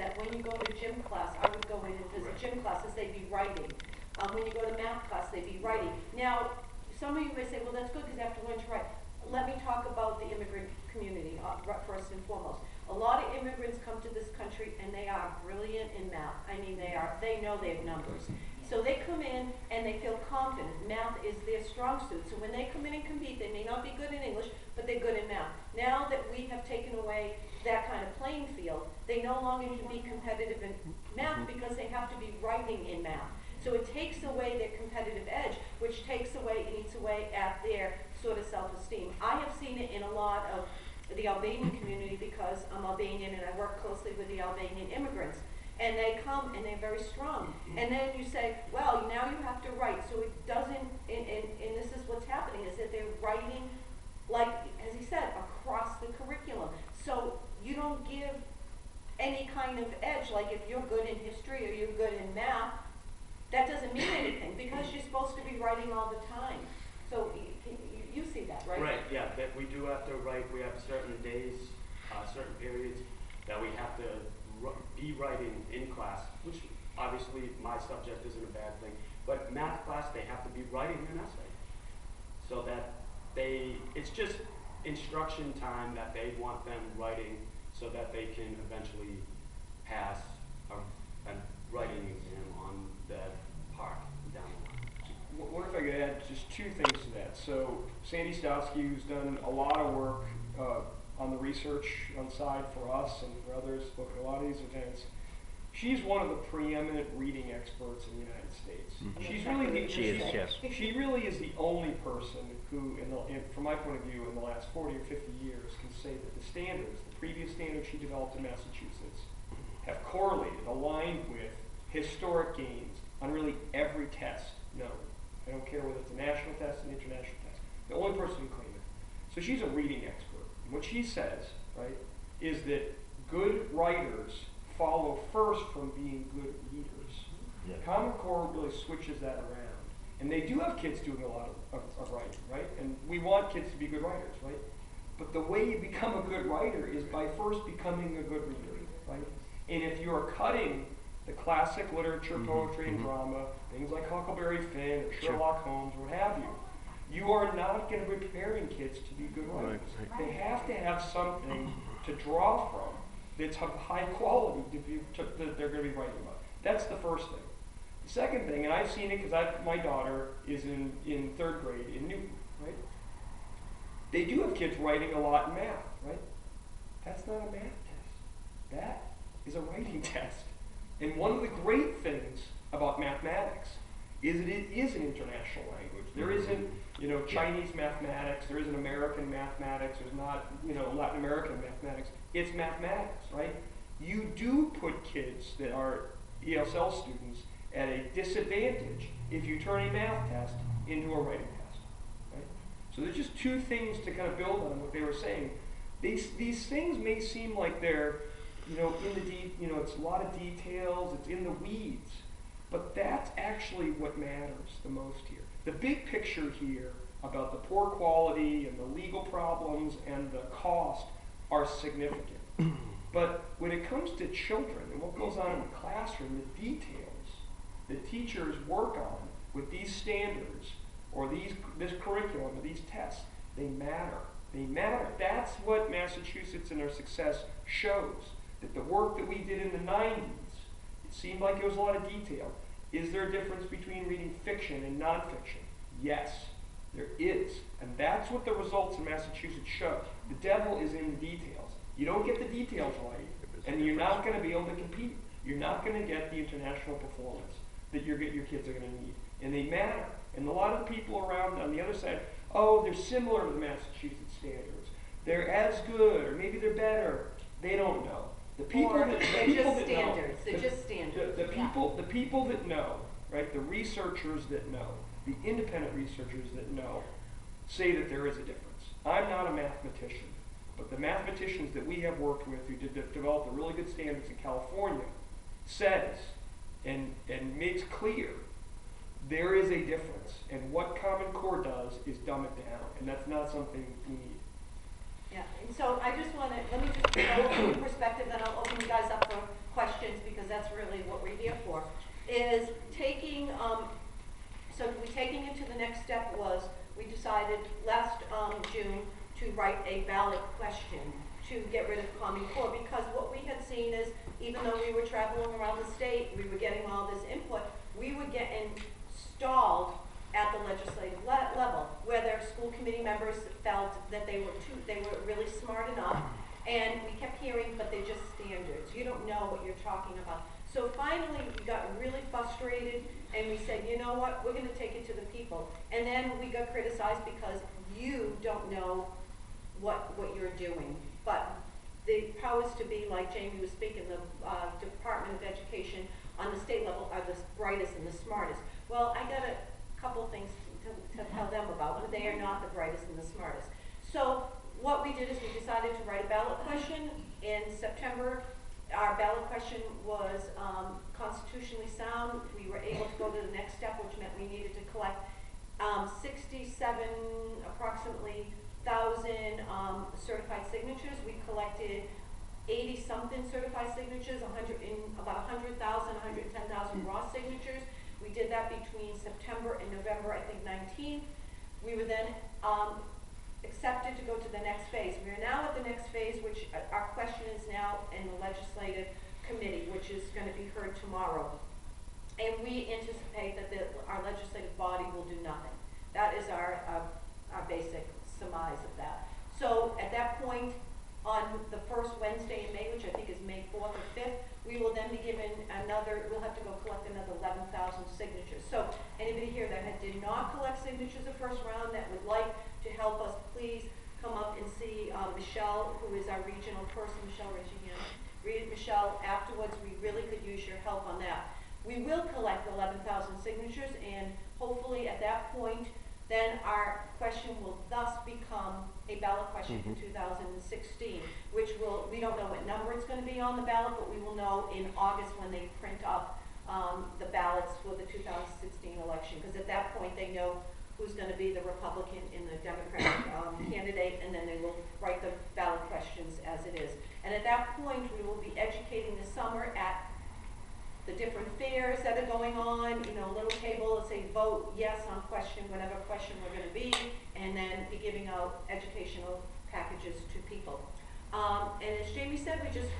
that when you go to gym class, I would go in and visit gym classes, they'd be writing. When you go to math class, they'd be writing. Now, some of you may say, well, that's good because they have to learn to write. Let me talk about the immigrant community first and foremost. A lot of immigrants come to this country and they are brilliant in math. I mean, they know they have numbers. So they come in and they feel confident. Math is their strong suit. So when they come in and compete, they may not be good in English, but they're good in math. Now that we have taken away that kind of playing field, they no longer can be competitive in math because they have to be writing in math. So it takes away their competitive edge, which takes away and eats away at their sort of self-esteem. I have seen it in a lot of the Albanian community because I'm Albanian and I work closely with the Albanian immigrants. And they come and they're very strong. And then you say, well, now you have to write. So it doesn't, and this is what's happening, is that they're writing, like, as he said, across the curriculum. So you don't give any kind of edge, like if you're good in history or you're good in math, that doesn't mean anything because you're supposed to be writing all the time. So you see that, right? Right, yeah, that we do have to write. We have certain days, certain periods that we have to be writing in class, which obviously my subject isn't a bad thing, but math class, they have to be writing an essay. So that it's just instruction time that they want them writing so that they can eventually pass a writing exam on the park down the line. What if I could add just two things to that? So Sandy Stowski, who's done a lot of work on the research on the side for us and for others, look at a lot of these events. She's one of the preeminent reading experts in the United States. She's really she really is the only person who, from my point of view, in the last 40 or 50 years, can say that the standards, the previous standards she developed in Massachusetts, have correlated, aligned with historic gains on really every test known. I don't care whether it's a national test, an international test. The only person who claimed it. So she's a reading expert. What she says, right, is that good writers follow first from being good readers. Yeah. Common Core really switches that around. And they do have kids doing a lot of writing, right? And we want kids to be good writers, right? But the way you become a good writer is by first becoming a good reader, right? And if you are cutting the classic literature, poetry, and drama, things like Huckleberry Finn, or Sherlock Holmes, what have you, you are not going to be preparing kids to be good writers. They have to have something to draw from that's of high quality that they're going to be writing about. That's the first thing. The second thing, and I've seen it because my daughter is in third grade in Newton, right? They do have kids writing a lot in math, right? That's not a math test. That is a writing test. And one of the great things about mathematics is that it is an international language. There isn't, Chinese mathematics, there isn't American mathematics, there's not, Latin American mathematics. It's mathematics, right? You do put kids that are ESL students at a disadvantage if you turn a math test into a writing test, right? So there's just two things to kind of build on what they were saying. These things may seem like they're, it's a lot of details, it's in the weeds, but that's actually what matters the most here. The big picture here about the poor quality and the legal problems and the cost are significant. But when it comes to children and what goes on in the classroom, the details that teachers work on with these standards or this curriculum or these tests, they matter. They matter. That's what Massachusetts and their success shows. That the work that we did in the 90s, it seemed like there was a lot of detail. Is there a difference between reading fiction and nonfiction? Yes, there is. And that's what the results in Massachusetts show. The devil is in the details. You don't get the details right, and you're not going to be able to compete. You're not going to get the international performance that your kids are going to need. And they matter. And a lot of the people around on the other side, oh, they're similar to the Massachusetts standards. They're as good, or maybe they're better. They don't know. The people that know, right? The researchers that know, the independent researchers that know, say that there is a difference. I'm not a mathematician, but the mathematicians that we have worked with who developed the really good standards in California says and makes clear there is a difference, and what Common Core does is dumb it down, and that's not something we need. Yeah, and so I just want to, let me just open your perspective, then I'll open you guys up for questions. is taking, so we taking it to the next step was, we decided last, June to write a ballot question to get rid of Common Core, because what we had seen is, even though we were traveling around the state, we were getting all this input, we were getting stalled at the legislative level, where their school committee members felt that they were really smart enough, and we kept hearing, but they're just standards. You don't know what you're talking about. So finally, we got really frustrated, and we said, you know what, we're gonna take it to the people. And then we got criticized because you don't know what you're doing. But the powers to be, like Jamie was speaking, the Department of Education on the state level are the brightest and the smartest. Well, I got a couple things to tell them about. They are not the brightest and the smartest. So what we did is we decided to write a ballot question in September. Our ballot question was constitutionally sound. We were able to go to the next step, which meant we needed to collect 67 approximately thousand certified signatures. We collected 80-something certified signatures, about 100,000, 110,000 raw signatures. We did that between September and November, I think 19th. We were then accepted to go to the next phase. We are now at the next phase, which our question is now in the legislative committee, which is going to be heard tomorrow. And we anticipate that our legislative body will do nothing. That is our basic surmise of that. So at that point, on the first Wednesday in May, which I think is May 4th or 5th, we will then be given we'll have to go collect another 11,000 signatures. So anybody here that did not collect signatures the first round that would like to help us, please come up and see Michelle, who is our regional person. Michelle, raise your hand. Read Michelle afterwards. We really could use your help on that. We will collect 11,000 signatures, and hopefully at that point, then our question will thus become a ballot question for 2016, which we don't know what number it's going to be on the ballot, but we will know in August when they print up the ballots for the 2016 election, because at that point they know who's going to be the Republican and the Democratic candidate, and then they will write the ballot questions as it is. And at that point, we will be educating this summer at the different fairs that are going on, a little table that say vote yes on question, whatever question we're going to be, and then be giving out educational packages to people. And as Jamie said, we just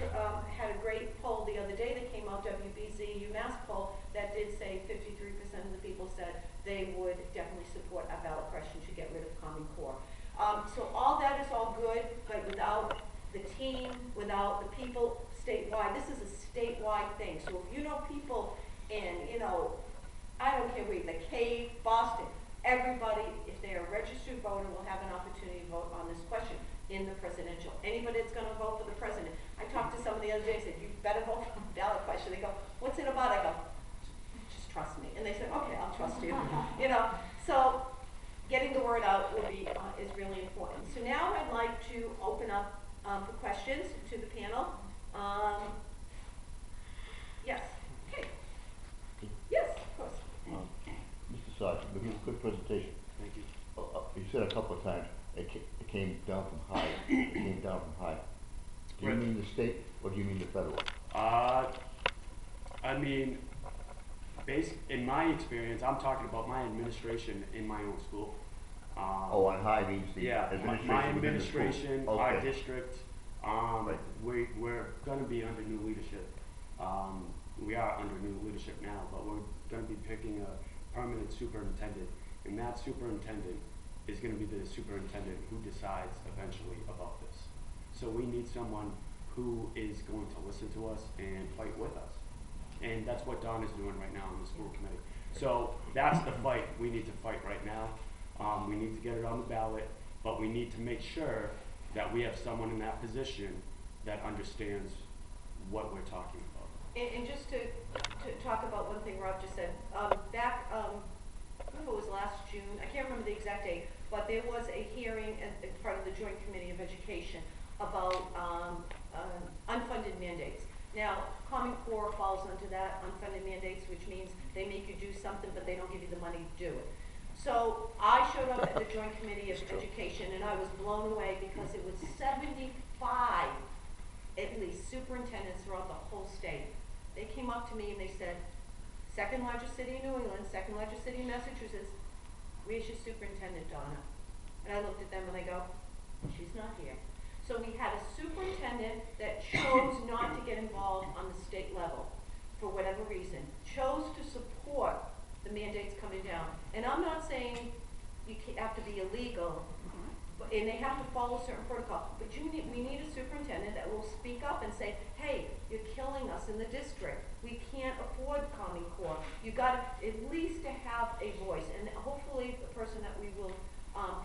had a great poll the other day that came out, WBZ UMass poll, that did say 53% of the people said they would definitely support a ballot question to get rid of Common Core. So all that is all good, but without the team, without the people statewide, this is a statewide thing. So if you know people in, I don't care where, the Cave, Boston, everybody, if they are a registered voter, will have an opportunity to vote on this question in the presidential. Anybody that's going to vote for the president. I talked to someone the other day and said, you better vote for the ballot question. They go, what's it about? I go, just trust me. And they said, okay, I'll trust you. So getting the word out will be, is really important. So now I'd like to open up for questions to the panel. Yes. Okay. Yes, of course. Mr. Sargent, give you a quick presentation. Thank you. You said a couple of times it came down from high. It came down from high. Do you Right. mean the state or do you mean the federal? I mean, in my experience, I'm talking about my administration in my own school. On high means the administration. My within the school. administration, Okay. our district, Right. we're going to be under new leadership. We are under new leadership now, but we're going to be picking a permanent superintendent, and that superintendent is going to be the superintendent who decides eventually about this. So we need someone who is going to listen to us and fight with us. And that's what Don is doing right now in the school committee. So that's the fight we need to fight right now. We need to get it on the ballot, but we need to make sure that we have someone in that position that understands what we're talking about. And just to talk about one thing Rob just said, back, I don't know if it was last June, I can't remember the exact date, but there was a hearing as part of the Joint Committee of Education about unfunded mandates. Now, Common Core falls under that, unfunded mandates, which means they make you do something, but they don't give you the money to do it. So I showed up at the Joint Committee of Education, and I was blown away because it was 75, at least, superintendents throughout the whole state. They came up to me and they said, second largest city in New England, second largest city in Massachusetts, where's your superintendent, Donna? And I looked at them and I go, she's not here. So we had a superintendent that chose not to get involved on the state level for whatever reason, chose to support the mandates coming down. And I'm not saying you have to be illegal, and they have to follow certain protocol, but we need a superintendent that will speak up and say, hey, you're killing us in the district. We can't afford Common Core. You got at least to have a voice, and hopefully the person that we will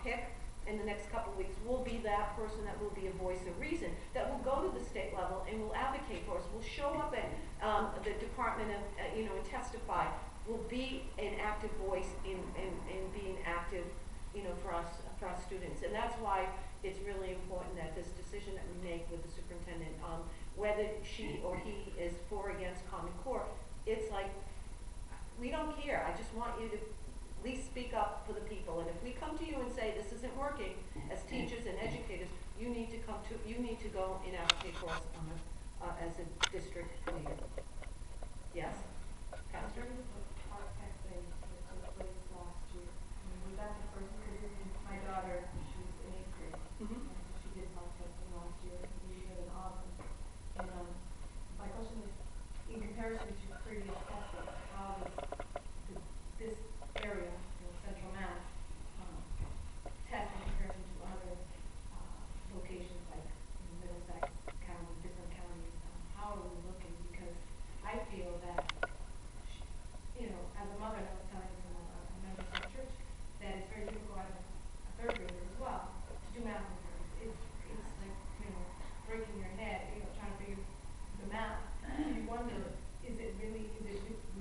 pick in the next couple of weeks will be that person that will be a voice of reason, that will go to the state level and will advocate for us, will show up at the department of, and testify, will be an active voice in being active, for our students. And that's why it's really important that this decision that we make with the superintendent, whether she or he is for or against Common Core, it's like, we don't care. I just want you to at least speak up for the people. And if we come to you and say this isn't working, as teachers and educators, you need to go and advocate for us as a district leader. Yes? Pastor? My daughter, she's in 8th grade. Mm-hmm. She did park testing last year. We did it in Auburn. And my question is, in comparison to previous testing, how does this area, Central Mass, test in comparison to other locations like Middlesex County, different counties? How are we looking? Because I feel that, as a mother, and I was telling some members of the church, that it's very difficult as a third grader as well to do math comparisons. It's like, breaking your head, trying to figure the math. You wonder, we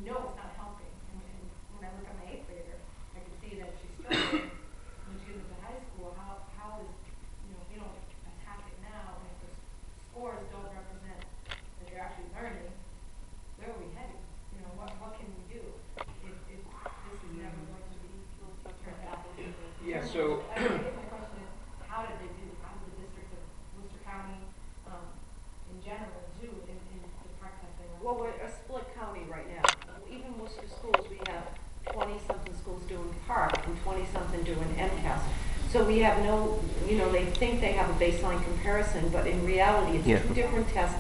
know it's not helping. And when I look at my 8th grader, I can see that she's struggling when she gets into high school. How is, we don't attack it now, and if the scores don't represent that they're actually learning, where are we headed? What can we do if this is never going to be turned out? Yeah, so I guess my question is, how did they do? How did the district of Worcester County, in general, do in the park testing? Well, we're a split county right now. Even Worcester schools, we have 20-something schools doing PARC and 20-something doing MCAS. So we have no, they think they have a baseline comparison, but in reality, it's two different tests,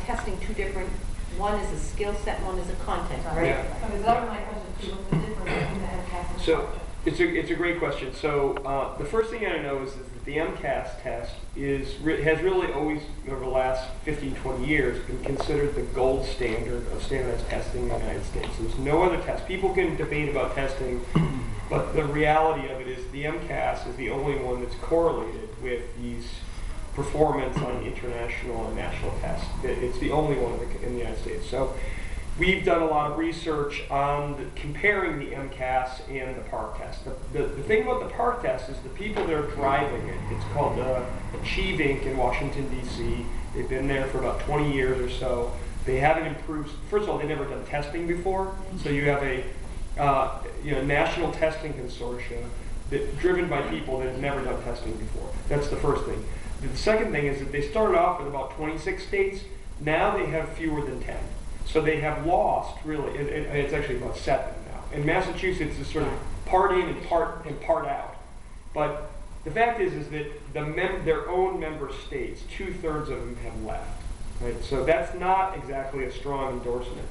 testing two different, one is a skill set, one is a content, right? Yeah. So that was my question too, what's the difference between the MCAS and the So PARC test? it's a great question. So the first thing I know is that the MCAS test has really always, over the last 15, 20 years, been considered the gold standard of standardized testing in the United States. There's no other test. People can debate about testing, but the reality of it is the MCAS is the only one that's correlated with these performance on international and national tests. It's the only one in the United States. So we've done a lot of research on comparing the MCAS and the PARC test. The thing about the PARC test is the people that are driving it, it's called Achieve Inc. in Washington, D.C. They've been there for about 20 years or so. They haven't improved. First of all, they've never done testing before. So you have a national testing consortium driven by people that have never done testing before. That's the first thing. The second thing is that they started off with about 26 states. Now they have fewer than 10. So they have lost, really, it's actually about 7 now. And Massachusetts is sort of part in and part out. But the fact is that their own member states, 2/3 of them have left. Right? So that's not exactly a strong endorsement.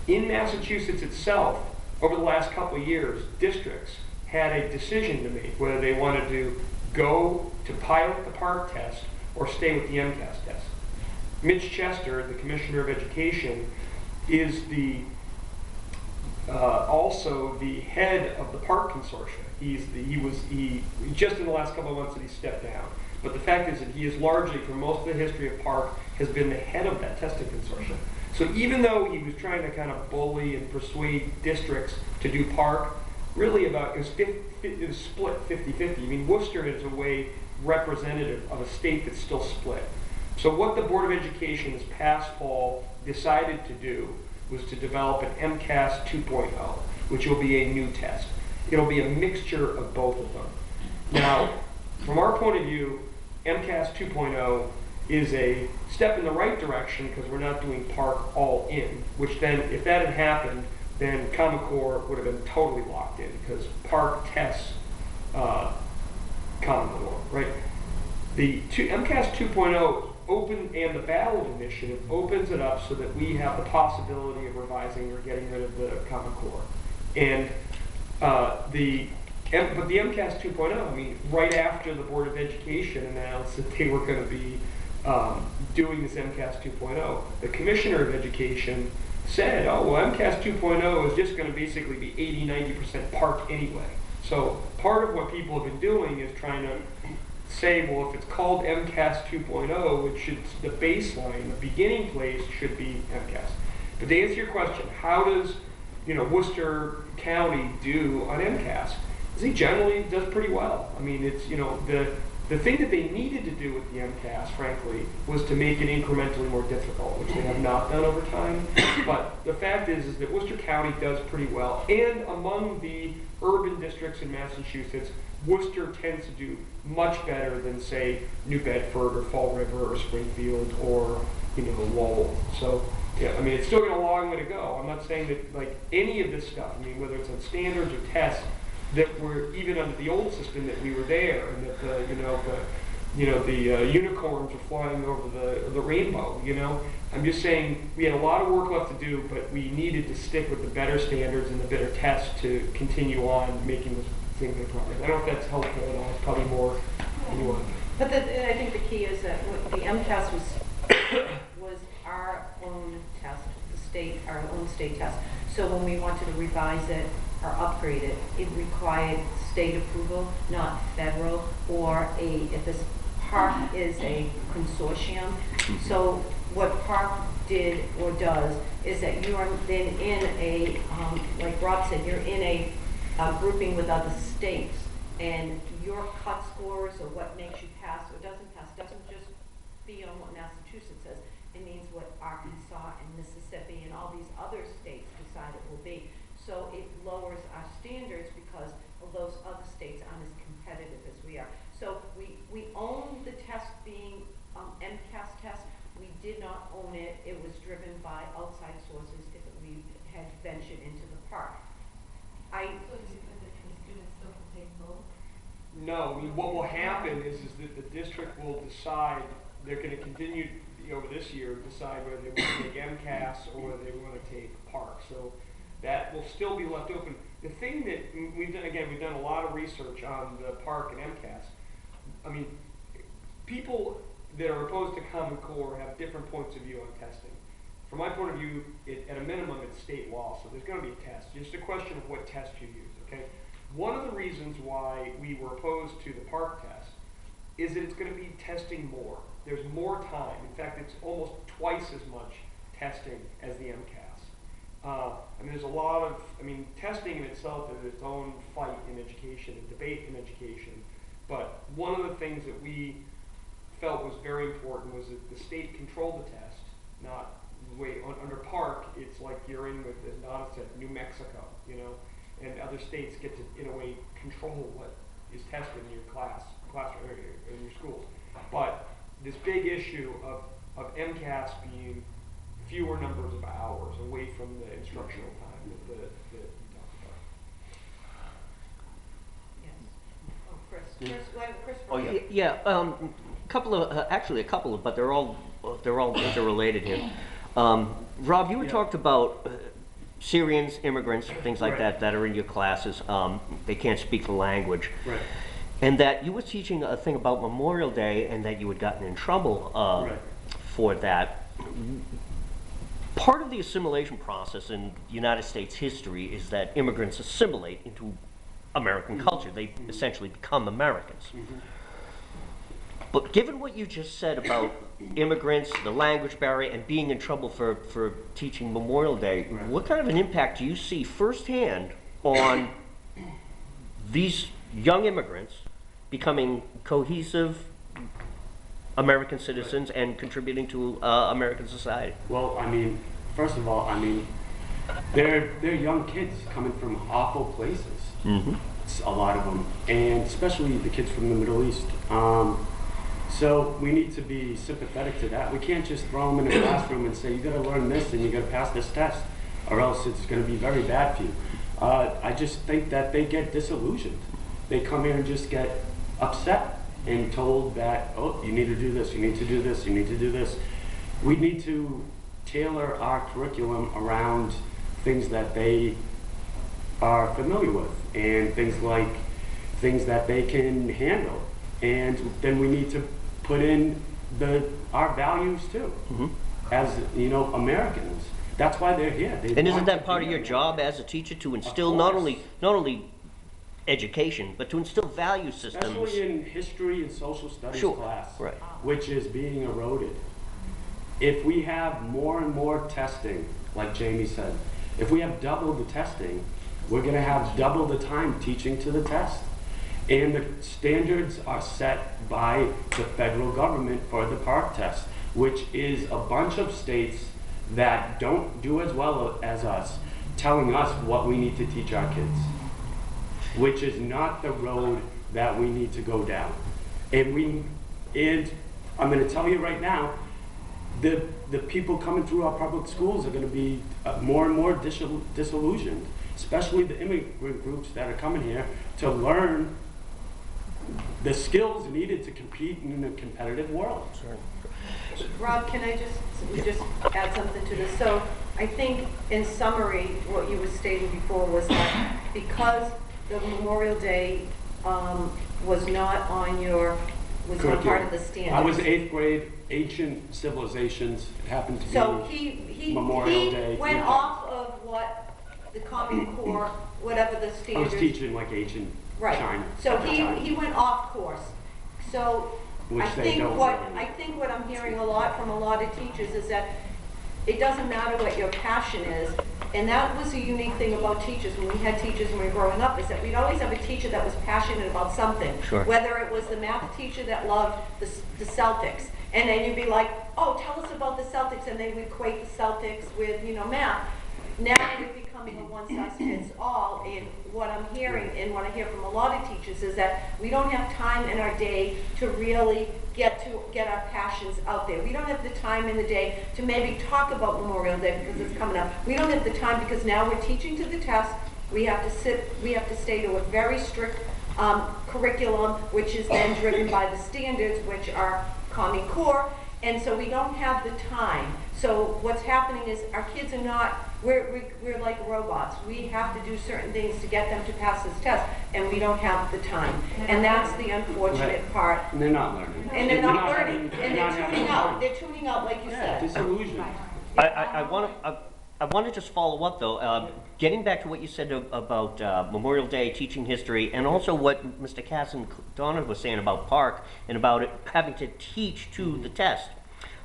In Massachusetts itself, over the last couple of years, districts had a decision to make whether they wanted to go to pilot the PARC test or stay with the MCAS test. Mitch Chester, the Commissioner of Education, is also the head of the PARC consortium. He just in the last couple of months that he stepped down. But the fact is that he is largely, for most of the history of PARC, has been the head of that testing consortium. So even though he was trying to kind of bully and persuade districts to do PARC, really it was split 50-50. I mean, Worcester is a way representative of a state that's still split. So what the Board of Education this past fall decided to do was to develop an MCAS 2.0, which will be a new test. It'll be a mixture of both of them. Now, from our point of view, MCAS 2.0 is a step in the right direction because we're not doing park all in, which then, if that had happened, then Common Core would have been totally locked in because park tests Common Core, right? The MCAS 2.0 open, and the ballot initiative opens it up so that we have the possibility of revising or getting rid of the Common Core. And but the MCAS 2.0, I mean, right after the Board of Education announced that they were going to be doing this MCAS 2.0, the Commissioner of Education said, oh, well, MCAS 2.0 is just going to basically be 80–90% park anyway. So part of what people have been doing is trying to say, well, if it's called MCAS 2.0, it should, the baseline, the beginning place should be MCAS. But to answer your question, how does, Worcester County do on MCAS? I think generally does pretty well. I mean, it's, the thing that they needed to do with the MCAS, frankly, was to make it incrementally more difficult, which they have not done over time. But the fact is that Worcester County does pretty well. And among the urban districts in Massachusetts, Worcester tends to do much better than, say, New Bedford or Fall River or Springfield or, Lowell. So, yeah, I mean, it's still got a long way to go. I'm not saying that, like, any of this stuff, I mean, whether it's on standards or tests, that were even under the old system that we were there, and that the unicorns were flying over the rainbow. I'm just saying we had a lot of work left to do, but we needed to stick with the better standards and the better tests to continue on making this thing make progress. I don't know if that's helpful at all. It's probably more than you want. But I think the key is that the MCAS was our own test, our own state test. So when we wanted to revise it or upgrade it, it required state approval, not federal, or if this park is a consortium. So what park did or does is that you are then in a, like Rob said, you're in a grouping with other states, and your cut scores or what makes you pass or doesn't pass doesn't just be on what Massachusetts says. It means what Arkansas and Mississippi and all these other states decide it will be. So it lowers our standards because of those other states aren't as competitive as we are. So we own the test being MCAS test. We did not own it. It was driven by outside sources if we had ventured into the park. So does it mean that the students still can take both? No, I mean, what will happen is that the district will decide, they're going to continue over this year, decide whether they want to take MCAS or whether they want to take park. So that will still be left open. The thing that we've done, again, we've done a lot of research on the park and MCAS. I mean, people that are opposed to Common Core have different points of view on testing. From my point of view, at a minimum, it's state law, so there's going to be a test. It's just a question of what test you use, okay? One of the reasons why we were opposed to the park test is that it's going to be testing more. There's more time. In fact, it's almost twice as much testing as the MCAS. I mean, there's a lot of, testing in itself is its own fight in education and debate in education. But one of the things that we felt was very important was that the state controlled the test, not the way under park, it's like you're in with, as Donna said, New Mexico, and other states get to, in a way, control what is tested in your classroom, or in your schools. But this big issue of MCAS being fewer numbers of hours away from the instructional time that you talked about. Yes. Oh, Chris. Chris. Oh, yeah. Actually a couple of, but they're all interrelated here. Rob, you had talked about Syrians, immigrants, things like Right. that are in your classes. They can't speak the language. Right. And that you were teaching a thing about Memorial Day and that you had gotten in trouble Right. for that. Part of the assimilation process in United States history is that immigrants assimilate into American culture. They essentially become Americans. But given what you just said about immigrants, the language barrier, and being in trouble for teaching Memorial Day, Right. what kind of an impact do you see firsthand on these young immigrants becoming cohesive American citizens and contributing to American society? Well, first of all, they're young kids coming from awful places. Mm-hmm. A lot of them, and especially the kids from the Middle East. So we need to be sympathetic to that. We can't just throw them in a classroom and say, you gotta learn this and you gotta pass this test, or else it's gonna be very bad for you. I just think that they get disillusioned. They come here and just get upset and told that, oh, you need to do this, you need to do this, you need to do this. We need to tailor our curriculum around things that they are familiar with and things that they can handle. And then we need to put in our values too, as Americans. That's why they're here. They And isn't want that to part be of your here. job as a teacher to instill Of not course. only education, but to instill value systems? Especially in history and social studies Sure, class, right. which is being eroded. If we have more and more testing, like Jamie said, if we have double the testing, we're gonna have double the time teaching to the test. And the standards are set by the federal government for the PARCC test, which is a bunch of states that don't do as well as us, telling us what we need to teach our kids, which is not the road that we need to go down. And I'm gonna tell you right now, the people coming through our public schools are gonna be more and more disillusioned, especially the immigrant groups that are coming here to learn the skills needed to compete in a competitive world. Rob, can I just add something to this? So I think in summary, what you were stating before was that because the Memorial Day was not on was not part of the standards. I was 8th grade, ancient civilizations, it happened to be So he Memorial Day. went off of what the Common Core, whatever the I was standards. teaching like ancient Right, China so at the time, he went off course. So which I they think don't what, really. I think what I'm hearing a lot from a lot of teachers is that it doesn't matter what your passion is. And that was a unique thing about teachers, when we had teachers when we were growing up, is that we'd always have a teacher that was passionate about something. Sure. Whether it was the math teacher that loved the Celtics, and then you'd be like, oh, tell us about the Celtics, and they would equate the Celtics with, math. Now we're becoming a one-size-fits-all, and what I'm hearing, and what I hear from a lot of teachers, is that we don't have time in our day to really get our passions out there. We don't have the time in the day to maybe talk about Memorial Day because it's coming up. We don't have the time because now we're teaching to the test. We have to stay to a very strict curriculum, which is then driven by the standards, which are Common Core, and so we don't have the time. So what's happening is our kids are not, we're like robots. We have to do certain things to get them to pass this test, and we don't have the time. And that's the unfortunate part. And they're not learning. And they're not learning, having- and not they're having tuning out, fun. they're tuning out, like you Yeah, said. disillusioned. I want to just follow up though, getting back to what you said about Memorial Day, teaching history, and also what Mr. Cass and Donna was saying about PARCC and about it having to teach to the test.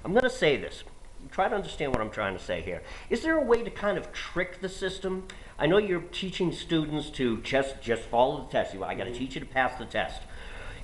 I'm going to say this. Try to understand what I'm trying to say here. Is there a way to kind of trick the system? I know you're teaching students to just follow the test. I got to teach you to pass the test.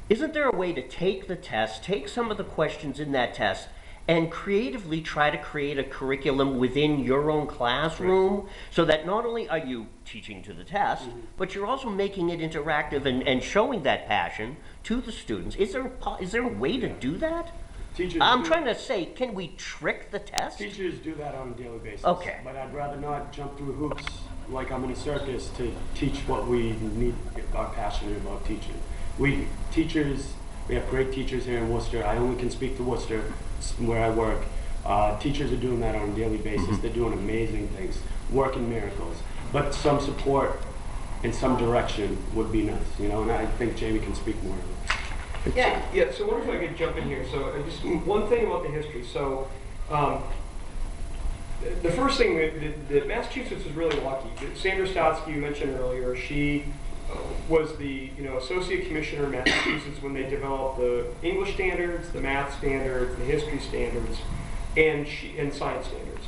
Isn't there a way to take the test, take some of the questions in that test, and creatively try to create a curriculum within your own classroom so that not only are you teaching to the test, but you're also making it interactive and showing that passion to the students? Is there a way to do that? Teachers I'm do- trying to say, can we trick the test? Teachers do that on a daily basis. Okay. But I'd rather not jump through hoops like I'm in a circus to teach what we are passionate about teaching. We have great teachers here in Worcester. I only can speak to Worcester, where I work. Teachers are doing that on a daily basis. They're doing amazing things, working miracles. But some support and some direction would be nice, and I think Jamie can speak more to that. Yeah, Yeah, so I wonder if I could jump in here. So just one thing about the history. So the first thing that Massachusetts was really lucky. Sandra Stotsky, you mentioned earlier, she was the associate commissioner in Massachusetts when they developed the English standards, the math standards, the history standards, and science standards.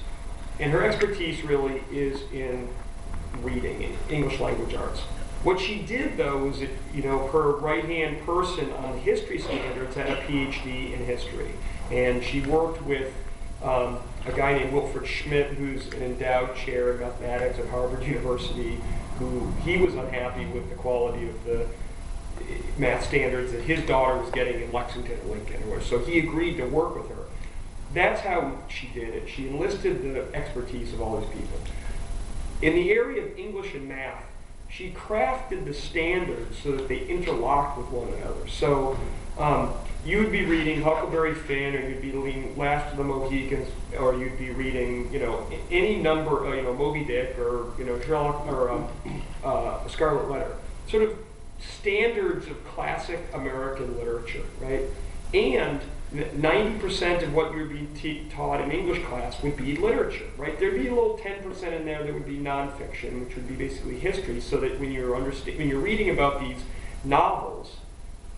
And her expertise really is in reading and English language arts. What she did though was that, her right-hand person on the history standards had a PhD in history. And she worked with a guy named Wilfred Schmidt, who's an endowed chair in mathematics at Harvard University, who he was unhappy with the quality of math standards that his daughter was getting in Lexington and Lincoln. So he agreed to work with her. That's how she did it. She enlisted the expertise of all these people. In the area of English and math, she crafted the standards so that they interlocked with one another. So you would be reading Huckleberry Finn, or you'd be reading Last of the Mohicans, or you'd be reading, any number, Moby Dick, or Sherlock, or Scarlet Letter. Sort of standards of classic American literature, right? And 90% of what you'd be taught in English class would be literature, right? There'd be a little 10% in there that would be nonfiction, which would be basically history, so that when you're reading about these novels,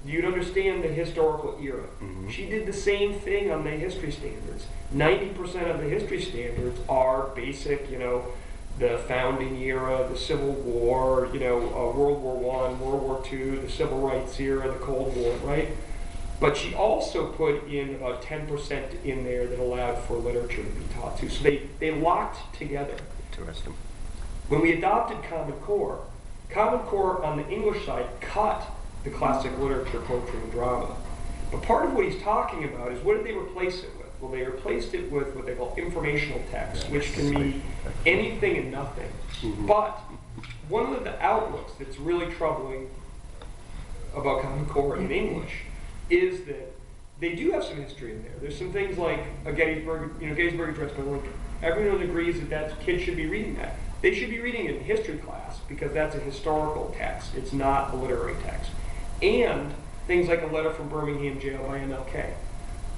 you'd understand the historical era. Mm-hmm. She did the same thing on the history standards. 90% of the history standards are basic, the founding era, the Civil War, World War I, World War II, the Civil Rights era, the Cold War, right? But she also put in about 10% in there that allowed for literature to be taught too. So they locked together. Interesting. When we adopted Common Core on the English side cut the classic literature, poetry, and drama. But part of what he's talking about is, what did they replace it with? Well, they replaced it with what they call informational text, which can be anything and nothing. Mm-hmm. But one of the outlooks that's really troubling about Common Core in English is that they do have some history in there. There's some things like a Gettysburg Address by Lincoln. Everyone agrees that kids should be reading that. They should be reading it in history class, because that's a historical text. It's not a literary text. And things like a letter from Birmingham jail by MLK.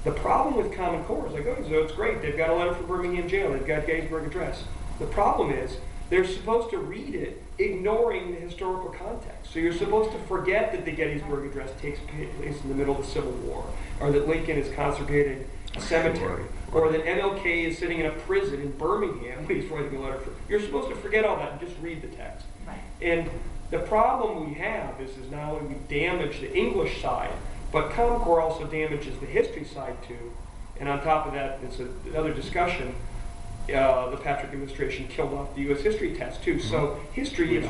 The problem with Common Core is, so it's great. They've got a letter from Birmingham jail. They've got Gettysburg Address. The problem is, they're supposed to read it ignoring the historical context. So you're supposed to forget that the Gettysburg Address takes place in the middle of the Civil War, or that Lincoln is consecrated a cemetery, or that MLK is sitting in a prison in Birmingham when he's writing a letter. You're supposed to forget all that and just read the text. Right. And the problem we have is not only we damage the English side, but Common Core also damages the history side too. And on top of that, it's another discussion. The Patrick administration killed off the U.S. history test too. So history is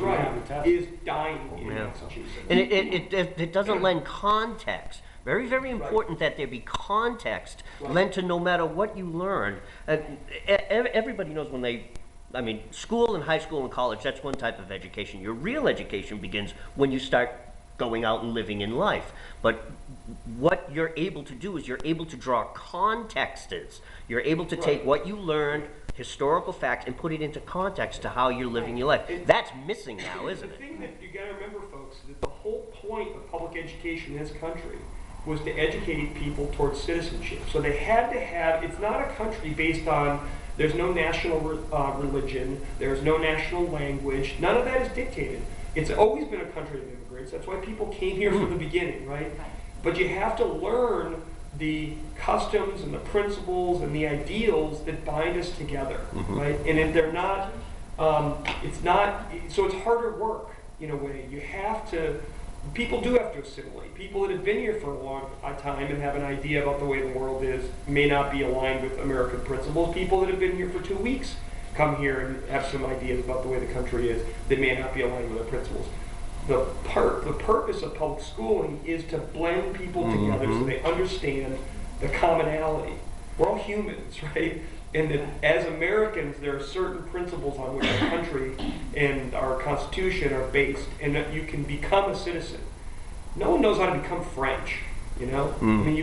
is dying in Massachusetts. And it doesn't lend context. Very, very important that there be context lent to no matter what you learn. Everybody knows school and high school and college, that's one type of education. Your real education begins when you start going out and living in life. But what you're able to do is you're able to draw contexts. You're able to take what you learned, historical facts, and put it into context to how you're living your life. That's missing now, isn't it? The thing that you got to remember, folks, is that the whole point of public education in this country was to educate people towards citizenship. So they had to have, it's not a country based on, there's no national religion, there's no national language, none of that is dictated. It's always been a country of immigrants. That's why people came here from the beginning, right? But you have to learn the customs and the principles and the ideals that bind us together, right? And if they're not, so it's harder work in a way. You have to, people do have to assimilate. People that have been here for a long time and have an idea about the way the world is may not be aligned with American principles. People that have been here for 2 weeks come here and have some ideas about the way the country is that may not be aligned with our principles. The purpose of public schooling is to blend people together so they understand the commonality. We're all humans, right? And that as Americans, there are certain principles on which our country and our Constitution are based, and that you can become a citizen. No one knows how to become French, I mean,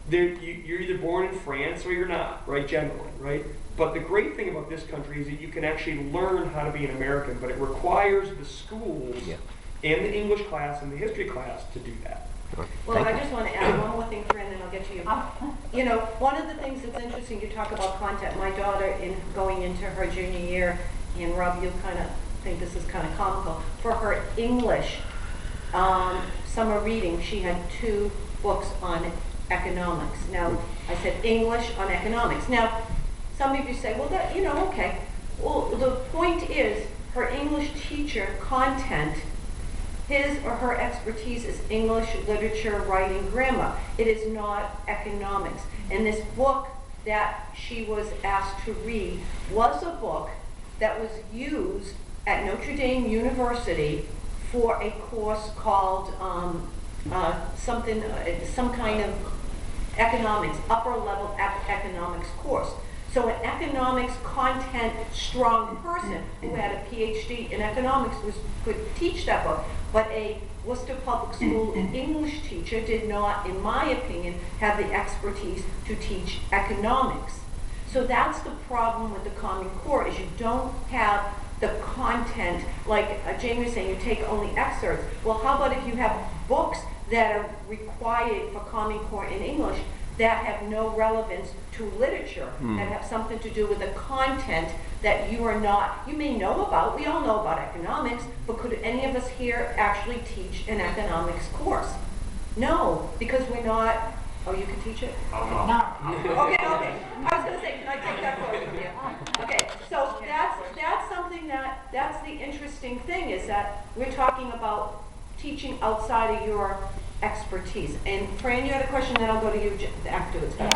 you're either born in France or you're not, right? Generally, right? But the great thing about this country is that you can actually learn how to be an American, but it requires the schools and the English class and the history class to do that. Well, I just want to add one more thing, Fran, and I'll get to you. One of the things that's interesting, you talk about content. My daughter, in going into her junior year, and Rob, you kind of think this is kind of comical, for her English summer reading, she had 2 books on economics. Now, I said English on economics. Now, some of you say, well, that, okay. Well, the point is, her English teacher content, his or her expertise is English, literature, writing, grammar. It is not economics. And this book that she was asked to read was a book that was used at Notre Dame University for a course called, some kind of economics, upper level economics course. So an economics content strong person who had a PhD in economics could teach that book, but a Worcester Public School English teacher did not, in my opinion, have the expertise to teach economics. So that's the problem with the Common Core, is you don't have the content, like Jamie was saying, you take only excerpts. Well, how about if you have books that are required for Common Core in English that have no relevance to literature, that have something to do with the content that you may know about. We all know about economics, but could any of us here actually teach an economics course? No, because we're not, oh, you can teach it? Oh, no. Okay. I was gonna say, can I take that course from you? Okay, so that's something that's the interesting thing, is that we're talking about teaching outside of your expertise. And Fran, you had a question, then I'll go to you afterwards. Fran.